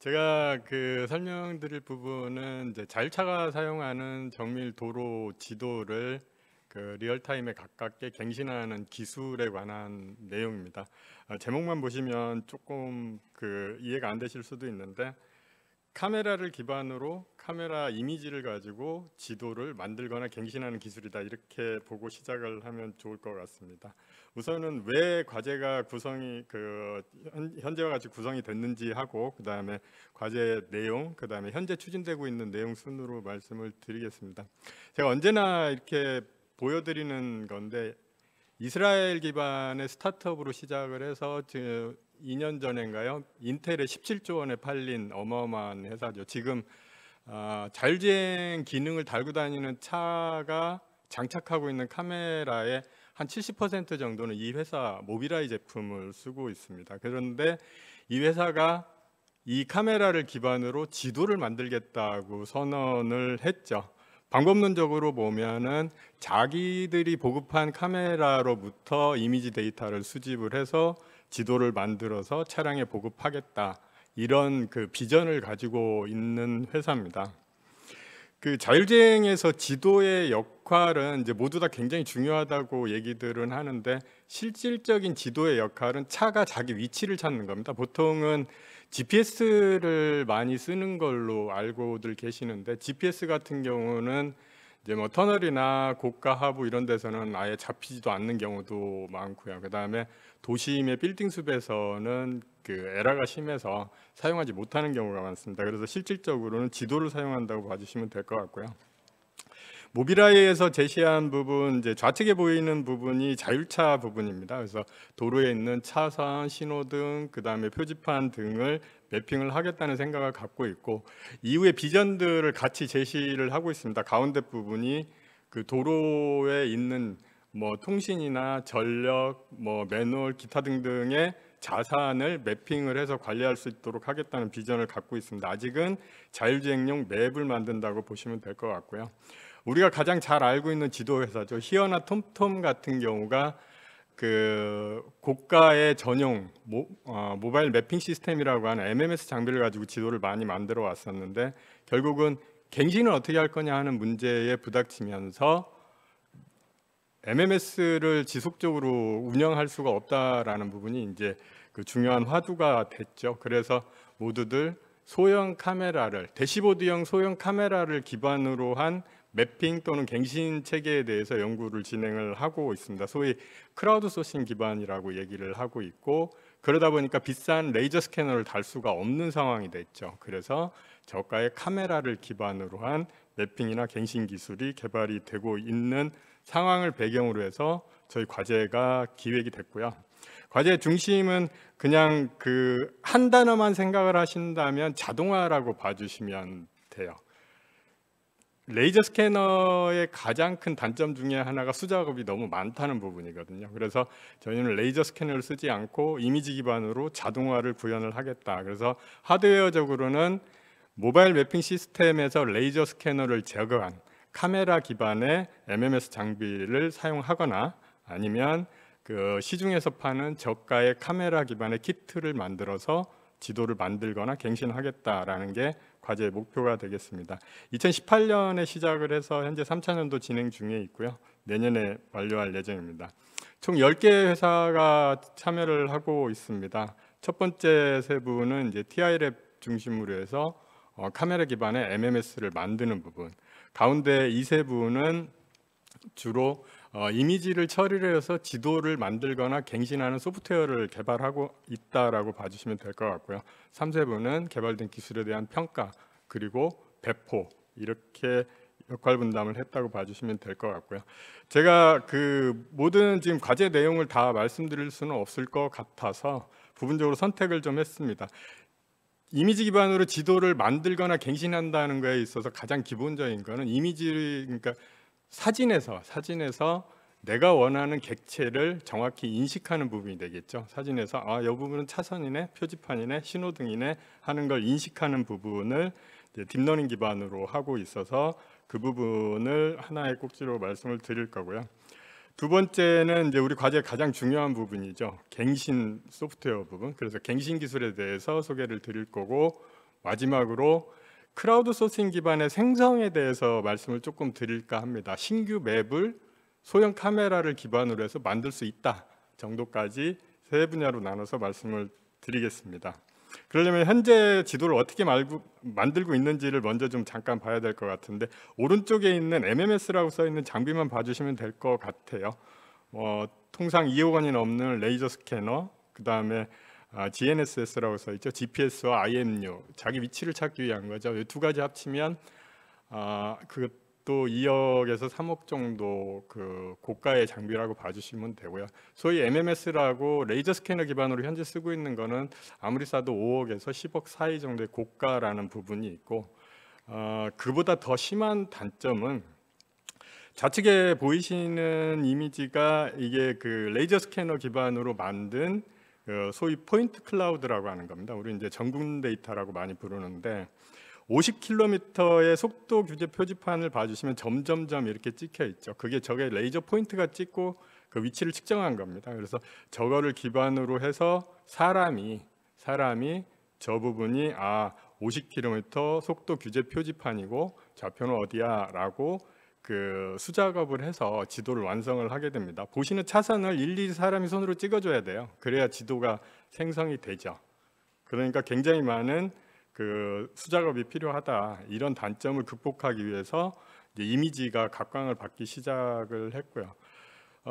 제가 설명드릴 부분은 이제 자율차가 사용하는 정밀 도로 지도를 리얼타임에 가깝게 갱신하는 기술에 관한 내용입니다. 제목만 보시면 조금 이해가 안 되실 수도 있는데, 카메라를 기반으로 카메라 이미지를 가지고 지도를 만들거나 갱신하는 기술이다, 이렇게 보고 시작을 하면 좋을 것 같습니다. 우선은 왜 과제가 현재와 같이 구성이 됐는지 하고, 그 다음에 과제 내용, 그 다음에 현재 추진되고 있는 내용 순으로 말씀을 드리겠습니다. 제가 언제나 이렇게 보여드리는 건데, 이스라엘 기반의 스타트업으로 시작을 해서 2년 전인가요? 인텔에 17조 원에 팔린 어마어마한 회사죠. 지금 자율주행 기능을 달고 다니는 차가 장착하고 있는 카메라의 한 70% 정도는 이 회사 모비라이 제품을 쓰고 있습니다. 그런데 이 회사가 이 카메라를 기반으로 지도를 만들겠다고 선언을 했죠. 방법론적으로 보면은 자기들이 보급한 카메라로부터 이미지 데이터를 수집을 해서 지도를 만들어서 차량에 보급하겠다, 이런 비전을 가지고 있는 회사입니다. 자율주행에서 지도의 역할은 이제 모두 다 굉장히 중요하다고 얘기들은 하는데, 실질적인 지도의 역할은 차가 자기 위치를 찾는 겁니다. 보통은 GPS를 많이 쓰는 걸로 알고들 계시는데, GPS 같은 경우는 이제 터널이나 고가 하부 이런 데서는 아예 잡히지도 않는 경우도 많고요. 그 다음에 도심의 빌딩 숲에서는 에러가 심해서 사용하지 못하는 경우가 많습니다. 그래서 실질적으로는 지도를 사용한다고 봐주시면 될 것 같고요. 모비라이에서 제시한 부분, 이제 좌측에 보이는 부분이 자율차 부분입니다. 그래서 도로에 있는 차선, 신호등, 그 다음에 표지판 등을 매핑을 하겠다는 생각을 갖고 있고, 이후에 비전들을 같이 제시를 하고 있습니다. 가운데 부분이 도로에 있는 통신이나 전력, 매뉴얼, 기타 등등의 자산을 매핑을 해서 관리할 수 있도록 하겠다는 비전을 갖고 있습니다. 아직은 자율주행용 맵을 만든다고 보시면 될 것 같고요. 우리가 가장 잘 알고 있는 지도 회사죠. 히어나 톰톰 같은 경우가 고가의 전용 모바일 매핑 시스템이라고 하는 MMS 장비를 가지고 지도를 많이 만들어 왔었는데, 결국은 갱신을 어떻게 할 거냐 하는 문제에 부닥치면서 MMS를 지속적으로 운영할 수가 없다라는 부분이 이제 중요한 화두가 됐죠. 그래서 모두들 소형 카메라를, 대시보드형 소형 카메라를 기반으로 한 매핑 또는 갱신 체계에 대해서 연구를 진행을 하고 있습니다. 소위 크라우드 소싱 기반이라고 얘기를 하고 있고, 그러다 보니까 비싼 레이저 스캐너를 달 수가 없는 상황이 됐죠. 그래서 저가의 카메라를 기반으로 한 매핑이나 갱신 기술이 개발이 되고 있는 상황을 배경으로 해서 저희 과제가 기획이 됐고요. 과제의 중심은 그냥 한 단어만 생각을 하신다면 자동화라고 봐주시면 돼요. 레이저 스캐너의 가장 큰 단점 중에 하나가 수작업이 너무 많다는 부분이거든요. 그래서 저희는 레이저 스캐너를 쓰지 않고 이미지 기반으로 자동화를 구현을 하겠다. 그래서 하드웨어적으로는 모바일 매핑 시스템에서 레이저 스캐너를 제거한 카메라 기반의 MMS 장비를 사용하거나, 아니면 시중에서 파는 저가의 카메라 기반의 키트를 만들어서 지도를 만들거나 갱신하겠다라는 게 과제의 목표가 되겠습니다. 2018년에 시작을 해서 현재 3차년도 진행 중에 있고요. 내년에 완료할 예정입니다. 총 10개 회사가 참여를 하고 있습니다. 첫 번째 세부는 이제 TI랩 중심으로 해서 카메라 기반의 MMS를 만드는 부분, 가운데 이 세부는 주로 이미지를 처리를 해서 지도를 만들거나 갱신하는 소프트웨어를 개발하고 있다라고 봐주시면 될 것 같고요. 3세부는 개발된 기술에 대한 평가, 그리고 배포, 이렇게 역할 분담을 했다고 봐주시면 될 것 같고요. 제가 모든 지금 과제 내용을 다 말씀드릴 수는 없을 것 같아서 부분적으로 선택을 좀 했습니다. 이미지 기반으로 지도를 만들거나 갱신한다는 거에 있어서 가장 기본적인 거는 그러니까 사진에서 내가 원하는 객체를 정확히 인식하는 부분이 되겠죠. 사진에서 이 부분은 차선이네, 표지판이네, 신호등이네 하는 걸 인식하는 부분을 이제 딥러닝 기반으로 하고 있어서 그 부분을 하나의 꼭지로 말씀을 드릴 거고요. 두 번째는 이제 우리 과제의 가장 중요한 부분이죠. 갱신 소프트웨어 부분. 그래서 갱신 기술에 대해서 소개를 드릴 거고, 마지막으로 크라우드 소싱 기반의 생성에 대해서 말씀을 조금 드릴까 합니다. 신규 맵을 소형 카메라를 기반으로 해서 만들 수 있다 정도까지 세 분야로 나눠서 말씀을 드리겠습니다. 그러려면 현재 지도를 어떻게 만들고 있는지를 먼저 좀 잠깐 봐야 될 것 같은데, 오른쪽에 있는 MMS라고 써 있는 장비만 봐주시면 될 것 같아요. 통상 2억 원이 넘는 레이저 스캐너, 그 다음에 GNSS라고 써 있죠. GPS와 IMU, 자기 위치를 찾기 위한 거죠. 이 두 가지 합치면 그것도 2억에서 3억 정도 그 고가의 장비라고 봐주시면 되고요. 소위 MMS라고 레이저 스캐너 기반으로 현재 쓰고 있는 거는 아무리 싸도 5억에서 10억 사이 정도의 고가라는 부분이 있고, 그보다 더 심한 단점은 좌측에 보이시는 이미지가 이게 그 레이저 스캐너 기반으로 만든 소위 포인트 클라우드라고 하는 겁니다. 우리 이제 전군 데이터라고 많이 부르는데, 50km의 속도 규제 표지판을 봐주시면 점점점 이렇게 찍혀 있죠. 그게 저게 레이저 포인트가 찍고 그 위치를 측정한 겁니다. 그래서 저거를 기반으로 해서 사람이 저 부분이 50km 속도 규제 표지판이고 좌표는 어디야라고 그 수작업을 해서 지도를 완성을 하게 됩니다. 보시는 차선을 일일이 사람이 손으로 찍어줘야 돼요. 그래야 지도가 생성이 되죠. 그러니까 굉장히 많은 그 수작업이 필요하다. 이런 단점을 극복하기 위해서 이제 이미지가 각광을 받기 시작을 했고요.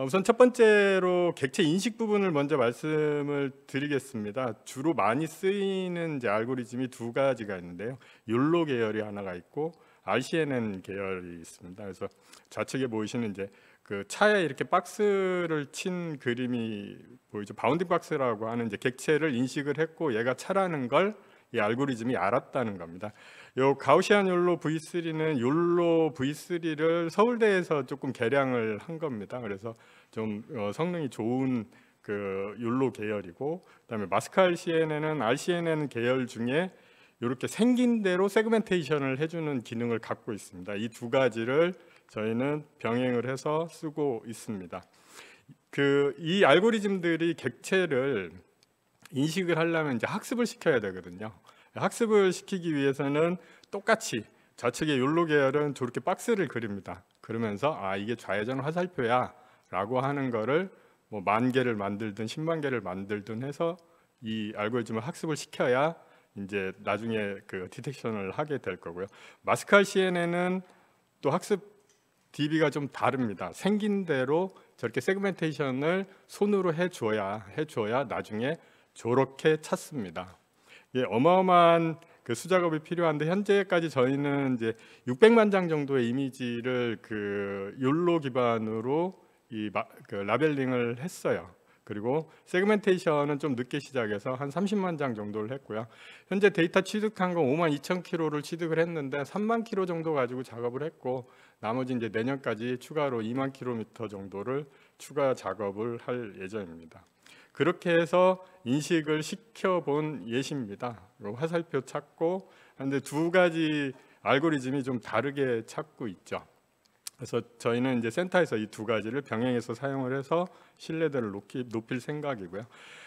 우선 첫 번째로 객체 인식 부분을 먼저 말씀을 드리겠습니다. 주로 많이 쓰이는 이제 알고리즘이 두 가지가 있는데요. 욜로 계열이 하나가 있고 RCNN 계열이 있습니다. 그래서 좌측에 보이시는 이제 그 차에 이렇게 박스를 친 그림이 보이죠. 바운딩 박스라고 하는 이제 객체를 인식을 했고 얘가 차라는 걸 이 알고리즘이 알았다는 겁니다. 요 가우시안 욜로 V3는 욜로 V3를 서울대에서 조금 개량을 한 겁니다. 그래서 좀 성능이 좋은 그 욜로 계열이고, 그다음에 마스칼 CNN은 RCNN 계열 중에 이렇게 생긴 대로 세그멘테이션을 해주는 기능을 갖고 있습니다. 이 두 가지를 저희는 병행을 해서 쓰고 있습니다. 이 알고리즘들이 객체를 인식을 하려면 이제 학습을 시켜야 되거든요. 학습을 시키기 위해서는 똑같이 좌측의 욜로 계열은 저렇게 박스를 그립니다. 그러면서 이게 좌회전 화살표야 라고 하는 거를 뭐 10,000개를 만들든 10만 개를 만들든 해서 이 알고리즘을 학습을 시켜야 이제 나중에 그 디텍션을 하게 될 거고요. 마스칼 CNN은 또 학습 DB가 좀 다릅니다. 생긴 대로 저렇게 세그멘테이션을 손으로 해줘야 나중에 저렇게 찾습니다. 예, 어마어마한 그 수작업이 필요한데 현재까지 저희는 이제 600만 장 정도의 이미지를 그 욜로 기반으로 그 라벨링을 했어요. 그리고 세그멘테이션은 좀 늦게 시작해서 한 30만 장 정도를 했고요. 현재 데이터 취득한 건 52,000km를 취득을 했는데 3만 km 정도 가지고 작업을 했고, 나머지 이제 내년까지 추가로 2만 km 정도를 추가 작업을 할 예정입니다. 그렇게 해서 인식을 시켜본 예시입니다. 화살표 찾고, 그런데 두 가지 알고리즘이 좀 다르게 찾고 있죠. 그래서 저희는 이제 센터에서 이 두 가지를 병행해서 사용을 해서 신뢰도를 높일 생각이고요.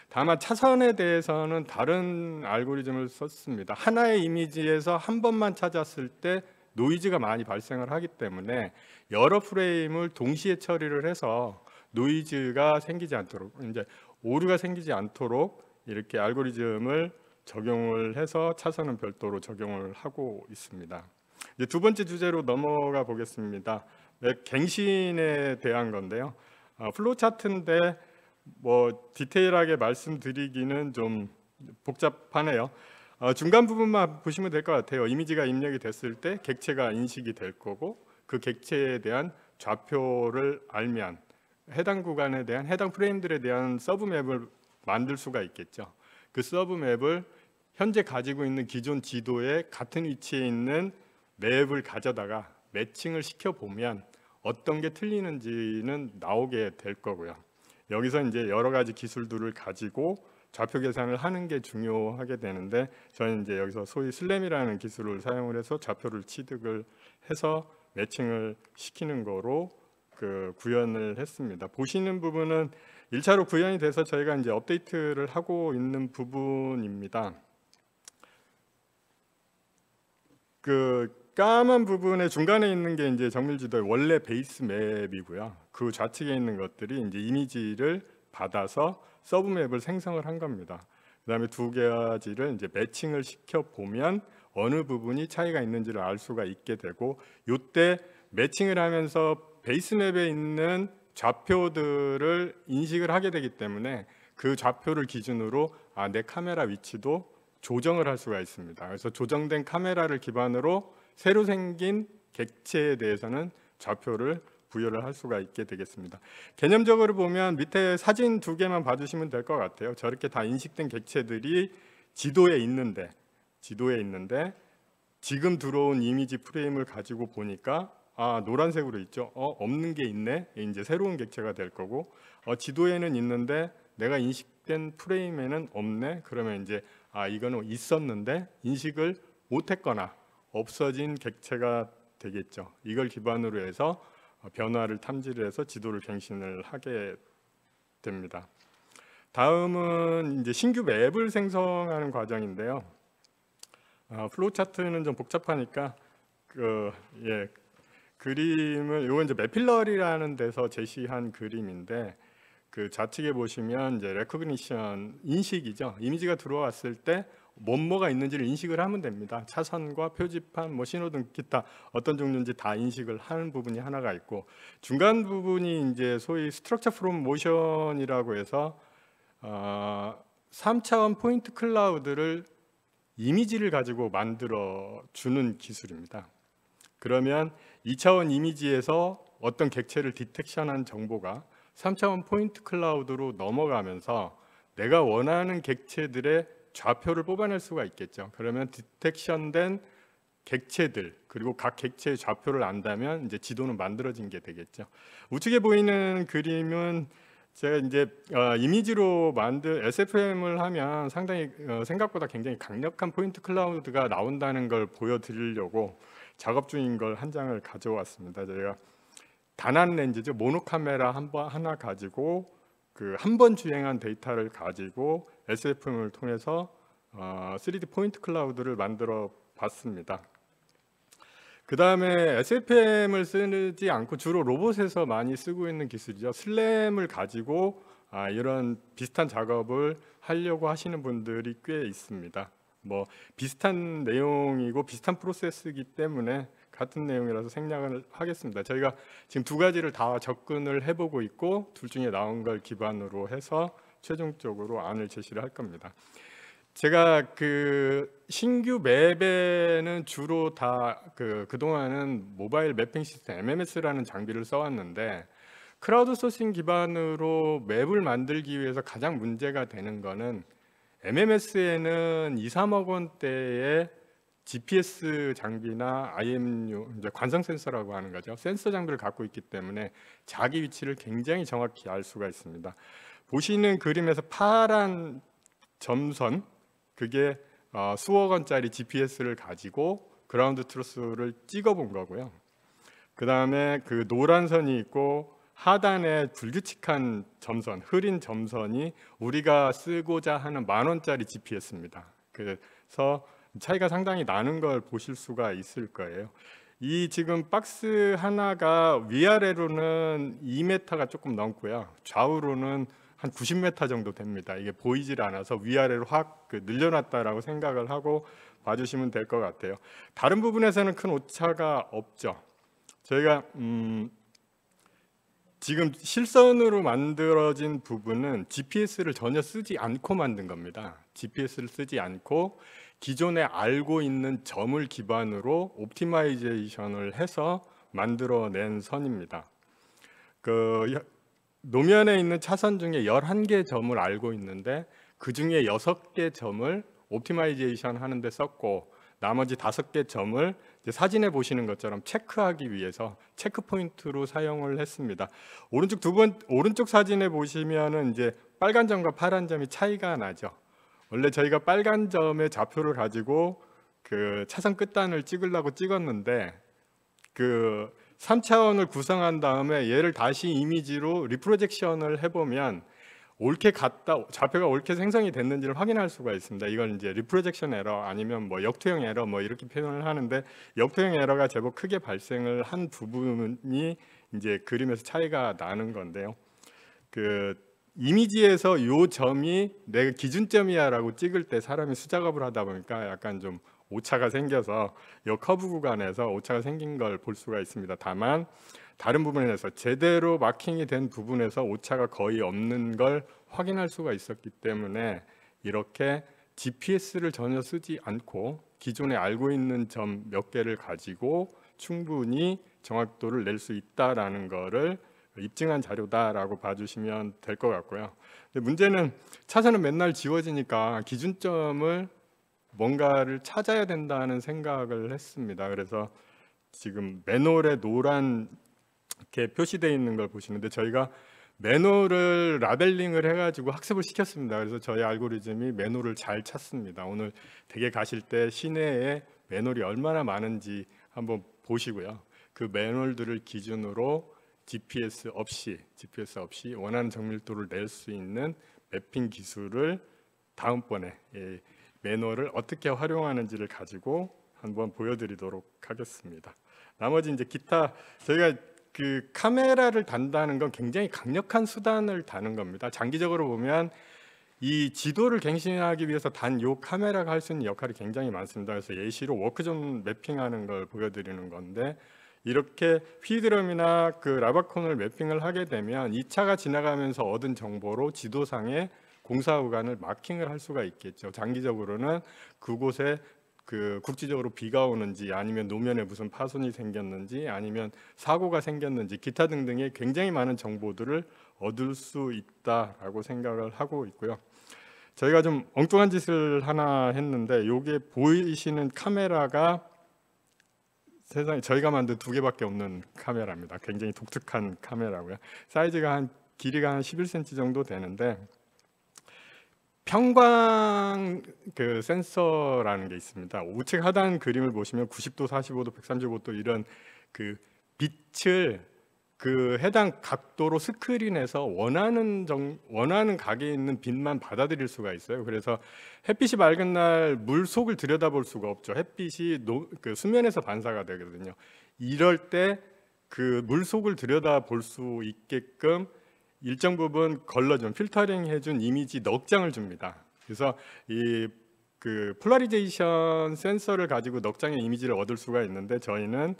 다만 차선에 대해서는 다른 알고리즘을 썼습니다. 하나의 이미지에서 한 번만 찾았을 때 노이즈가 많이 발생을 하기 때문에 여러 프레임을 동시에 처리를 해서 노이즈가 생기지 않도록, 이제 오류가 생기지 않도록 이렇게 알고리즘을 적용을 해서 차선은 별도로 적용을 하고 있습니다. 이제 두 번째 주제로 넘어가 보겠습니다. 갱신에 대한 건데요. 플로우 차트인데 뭐 디테일하게 말씀드리기는 좀 복잡하네요. 중간 부분만 보시면 될 것 같아요. 이미지가 입력이 됐을 때 객체가 인식이 될 거고, 그 객체에 대한 좌표를 알면 해당 구간에 대한 해당 프레임들에 대한 서브맵을 만들 수가 있겠죠. 그 서브맵을 현재 가지고 있는 기존 지도에 같은 위치에 있는 맵을 가져다가 매칭을 시켜보면 어떤 게 틀리는지는 나오게 될 거고요. 여기서 이제 여러 가지 기술들을 가지고 좌표 계산을 하는 게 중요하게 되는데, 저는 이제 여기서 소위 슬램이라는 기술을 사용을 해서 좌표를 취득을 해서 매칭을 시키는 거로 구현을 했습니다. 보시는 부분은 1차로 구현이 돼서 저희가 이제 업데이트를 하고 있는 부분입니다. 그 까만 부분의 중간에 있는 게 이제 정밀지도의 원래 베이스 맵이고요. 그 좌측에 있는 것들이 이제 이미지를 받아서 서브맵을 생성을 한 겁니다. 그다음에 두 가지를 이제 매칭을 시켜 보면 어느 부분이 차이가 있는지를 알 수가 있게 되고, 이때 매칭을 하면서 베이스 맵에 있는 좌표들을 인식을 하게 되기 때문에 그 좌표를 기준으로 내 카메라 위치도 조정을 할 수가 있습니다. 그래서 조정된 카메라를 기반으로 새로 생긴 객체에 대해서는 좌표를 부여를 할 수가 있게 되겠습니다. 개념적으로 보면 밑에 사진 두 개만 봐주시면 될 것 같아요. 저렇게 다 인식된 객체들이 지도에 있는데 지금 들어온 이미지 프레임을 가지고 보니까 노란색으로 있죠. 없는 게 있네. 이제 새로운 객체가 될 거고, 지도에는 있는데 내가 인식된 프레임에는 없네. 그러면 이제 이거는 있었는데 인식을 못했거나 없어진 객체가 되겠죠. 이걸 기반으로 해서 변화를 탐지를 해서 지도를 갱신을 하게 됩니다. 다음은 이제 신규 맵을 생성하는 과정인데요. 플로우 차트는 좀 복잡하니까 그림을, 이건 이제 매필러리라는 데서 제시한 그림인데, 그 좌측에 보시면 이제 레코그니션 인식이죠. 이미지가 들어왔을 때 뭐가 있는지를 인식을 하면 됩니다. 차선과 표지판, 신호등, 기타 어떤 종류인지 다 인식을 하는 부분이 하나가 있고, 중간 부분이 이제 소위 스트럭처 프롬 모션이라고 해서 3차원 포인트 클라우드를 이미지를 가지고 만들어 주는 기술입니다. 그러면 2차원 이미지에서 어떤 객체를 디텍션한 정보가 3차원 포인트 클라우드로 넘어가면서 내가 원하는 객체들의 좌표를 뽑아낼 수가 있겠죠. 그러면 디텍션된 객체들, 그리고 각 객체의 좌표를 안다면 이제 지도는 만들어진 게 되겠죠. 우측에 보이는 그림은 제가 이제 이미지로 만든 SFM을 하면 상당히 생각보다 굉장히 강력한 포인트 클라우드가 나온다는 걸 보여드리려고 작업 중인 걸 한 장을 가져왔습니다. 제가 단한 렌즈죠. 모노 카메라 하나 가지고 그 한 번 주행한 데이터를 가지고 SFM을 통해서 3D 포인트 클라우드를 만들어 봤습니다. 그 다음에 SFM을 쓰지 않고 주로 로봇에서 많이 쓰고 있는 기술이죠. 슬램을 가지고 이런 비슷한 작업을 하려고 하시는 분들이 꽤 있습니다. 비슷한 내용이고 비슷한 프로세스이기 때문에 같은 내용이라서 생략을 하겠습니다. 저희가 지금 두 가지를 다 접근을 해보고 있고, 둘 중에 나온 걸 기반으로 해서 최종적으로 안을 제시를 할 겁니다. 제가 그 신규 맵에는 주로 다 그동안은 모바일 매핑 시스템 MMS라는 장비를 써왔는데, 크라우드 소싱 기반으로 맵을 만들기 위해서 가장 문제가 되는 거는 MMS에는 2, 3억 원대의 GPS 장비나 IMU, 이제 관성 센서라고 하는 거죠. 센서 장비를 갖고 있기 때문에 자기 위치를 굉장히 정확히 알 수가 있습니다. 보시는 그림에서 파란 점선, 그게 수억 원짜리 GPS를 가지고 그라운드 트루스를 찍어본 거고요. 그 다음에 그 노란 선이 있고 하단에 불규칙한 점선, 흐린 점선이 우리가 쓰고자 하는 10,000원짜리 GPS입니다. 그래서 차이가 상당히 나는 걸 보실 수가 있을 거예요. 이 지금 박스 하나가 위아래로는 2m가 조금 넘고요. 좌우로는 한 90m 정도 됩니다. 이게 보이질 않아서 위아래로 확 늘려놨다라고 생각을 하고 봐주시면 될 것 같아요. 다른 부분에서는 큰 오차가 없죠. 저희가 지금 실선으로 만들어진 부분은 GPS를 전혀 쓰지 않고 만든 겁니다. GPS를 쓰지 않고 기존에 알고 있는 점을 기반으로 옵티마이제이션을 해서 만들어낸 선입니다. 노면에 있는 차선 중에 11개 점을 알고 있는데 그 중에 6개 점을 옵티마이제이션 하는데 썼고, 나머지 5개 점을 사진에 보시는 것처럼 체크하기 위해서 체크 포인트로 사용을 했습니다. 오른쪽 사진에 보시면은 이제 빨간 점과 파란 점이 차이가 나죠. 원래 저희가 빨간 점의 좌표를 가지고 그 차선 끝단을 찍으려고 찍었는데, 그 3차원을 구성한 다음에 얘를 다시 이미지로 리프로젝션을 해보면 옳게 갔다 좌표가 옳게 생성이 됐는지를 확인할 수가 있습니다. 이걸 이제 리프로젝션 에러 아니면 뭐 역투형 에러 뭐 이렇게 표현을 하는데, 역투형 에러가 제법 크게 발생을 한 부분이 이제 그림에서 차이가 나는 건데요. 그 이미지에서 요 점이 내 기준점이야라고 찍을 때 사람이 수작업을 하다 보니까 약간 좀 오차가 생겨서 이 커브 구간에서 오차가 생긴 걸 볼 수가 있습니다. 다만 다른 부분에서 제대로 마킹이 된 부분에서 오차가 거의 없는 걸 확인할 수가 있었기 때문에 이렇게 GPS를 전혀 쓰지 않고 기존에 알고 있는 점 몇 개를 가지고 충분히 정확도를 낼 수 있다라는 거를 입증한 자료다라고 봐주시면 될 것 같고요. 근데 문제는 차선은 맨날 지워지니까 기준점을 뭔가를 찾아야 된다는 생각을 했습니다. 그래서 지금 맨홀에 노란 이렇게 표시되어 있는 걸 보시는데, 저희가 맨홀을 라벨링을 해가지고 학습을 시켰습니다. 그래서 저희 알고리즘이 맨홀을 잘 찾습니다. 오늘 댁에 가실 때 시내에 맨홀이 얼마나 많은지 한번 보시고요. 그 맨홀들을 기준으로 GPS 없이 원하는 정밀도를 낼 수 있는 매핑 기술을 다음번에 맨홀을 어떻게 활용하는지를 가지고 한번 보여드리도록 하겠습니다. 나머지 이제 기타, 저희가 그 카메라를 단다는 건 굉장히 강력한 수단을 다는 겁니다. 장기적으로 보면 이 지도를 갱신하기 위해서 단 요 카메라가 할 수 있는 역할이 굉장히 많습니다. 그래서 예시로 워크존 매핑하는 걸 보여드리는 건데, 이렇게 휘드럼이나 그 라바콘을 매핑을 하게 되면 이 차가 지나가면서 얻은 정보로 지도상에 공사 구간을 마킹을 할 수가 있겠죠. 장기적으로는 그곳에 그 국지적으로 비가 오는지, 아니면 노면에 무슨 파손이 생겼는지, 아니면 사고가 생겼는지, 기타 등등의 굉장히 많은 정보들을 얻을 수 있다라고 생각을 하고 있고요. 저희가 좀 엉뚱한 짓을 하나 했는데, 요게 보이시는 카메라가 세상에 저희가 만든 2개밖에 없는 카메라입니다. 굉장히 독특한 카메라고요. 사이즈가 길이가 한 11cm 정도 되는데, 평광 그 센서라는 게 있습니다. 우측 하단 그림을 보시면 90도, 45도, 135도 이런 그 빛을 그 해당 각도로 스크린에서 원하는 각에 있는 빛만 받아들일 수가 있어요. 그래서 햇빛이 맑은 날 물 속을 들여다볼 수가 없죠. 햇빛이 그 수면에서 반사가 되거든요. 이럴 때 그 물 속을 들여다볼 수 있게끔 일정 부분 걸러준, 필터링 해준 이미지 넉 장을 줍니다. 그래서 이 그 폴라리제이션 센서를 가지고 넉 장의 이미지를 얻을 수가 있는데, 저희는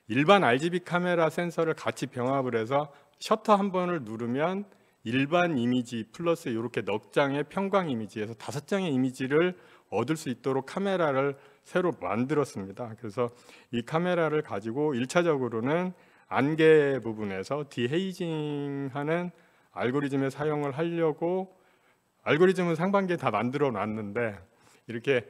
일반 RGB 카메라 센서를 같이 병합을 해서 셔터 한 번을 누르면 일반 이미지 플러스 이렇게 넉 장의 평광 이미지에서 5장의 이미지를 얻을 수 있도록 카메라를 새로 만들었습니다. 그래서 이 카메라를 가지고 1차적으로는 안개 부분에서 디헤이징하는 알고리즘의 사용을 하려고, 알고리즘은 상반기에 다 만들어 놨는데 이렇게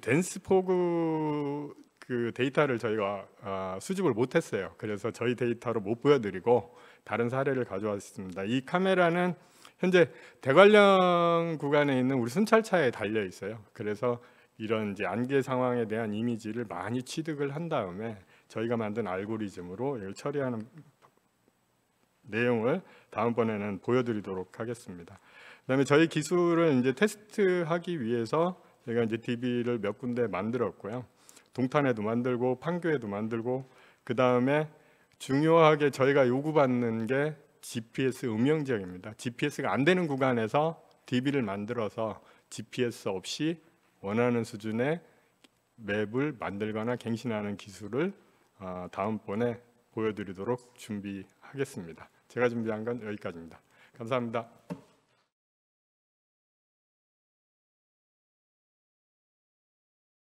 덴스 포그 그 데이터를 저희가 수집을 못했어요. 그래서 저희 데이터로 못 보여드리고 다른 사례를 가져왔습니다. 이 카메라는 현재 대관령 구간에 있는 우리 순찰차에 달려 있어요. 그래서 이런 이제 안개 상황에 대한 이미지를 많이 취득을 한 다음에 저희가 만든 알고리즘으로 이걸 처리하는 내용을 다음번에는 보여드리도록 하겠습니다. 그다음에 저희 기술을 이제 테스트하기 위해서 제가 이제 DB를 몇 군데 만들었고요. 동탄에도 만들고 판교에도 만들고, 그 다음에 중요하게 저희가 요구받는 게 GPS 음영 지역입니다. GPS가 안 되는 구간에서 DB를 만들어서 GPS 없이 원하는 수준의 맵을 만들거나 갱신하는 기술을 다음번에 보여드리도록 준비하겠습니다. 제가 준비한 건 여기까지입니다. 감사합니다.